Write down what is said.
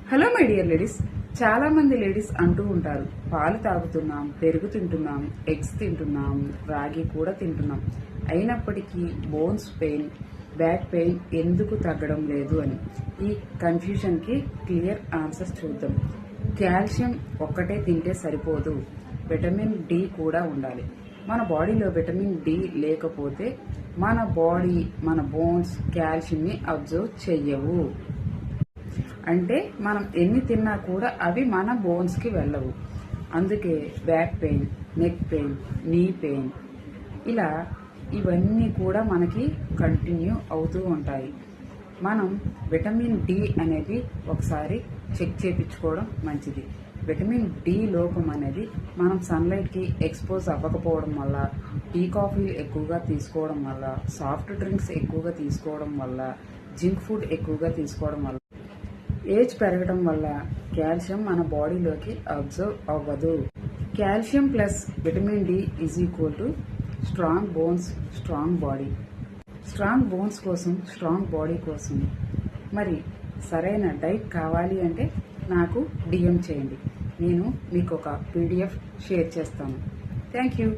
Hello my dear ladies, చాలా మంది ladies అంటూ ఉంటారు, పాలు తాగుతున్నాం, పెరుగు తింటున్నాం, ఎగ్స్ తింటున్నాం, రాగి కూడా తింటున్నాం, అయినప్పటికీ బోన్స్ పెయిన్, బ్యాక్ పెయిన్ ఎందుకు తగ్గడం లేదు అని. ఈ కన్ఫ్యూజన్కి క్లియర్ ఆన్సర్స్ చూద్దాం. కాల్షియం ఒక్కటే తింటే సరిపోదు, విటమిన్ డి కూడా ఉండాలి. మన బాడీలో విటమిన్ డి లేకపోతే మన బాడీ, మన బోన్స్ కాల్షియంని అబ్జర్వ్ చెయ్యవు. అంటే మనం ఎన్ని తిన్నా కూడా అవి మన బోన్స్కి వెళ్ళవు. అందుకే back pain, neck pain, knee pain ఇలా ఇవన్నీ కూడా మనకి కంటిన్యూ అవుతూ ఉంటాయి. మనం విటమిన్ డి అనేది ఒకసారి చెక్ చేయించుకోవడం మంచిది. విటమిన్ డి లోపం అనేది మనం సన్లైట్కి ఎక్స్పోజ్ అవ్వకపోవడం వల్ల, టీ కాఫీలు ఎక్కువగా తీసుకోవడం వల్ల, సాఫ్ట్ డ్రింక్స్ ఎక్కువగా తీసుకోవడం వల్ల, జంక్ ఫుడ్ ఎక్కువగా తీసుకోవడం వల్ల, ఏజ్ పెరగడం వల్ల కాల్షియం మన బాడీలోకి అబ్జర్వ్ అవ్వదు. Calcium plus vitamin D is equal to strong bones, strong body. Strong bones కోసం, స్ట్రాంగ్ బాడీ కోసం మరి సరైన డైట్ కావాలి అంటే నాకు డిఎం చేయండి. నేను మీకు ఒక పీడిఎఫ్ షేర్ చేస్తాను. Thank you.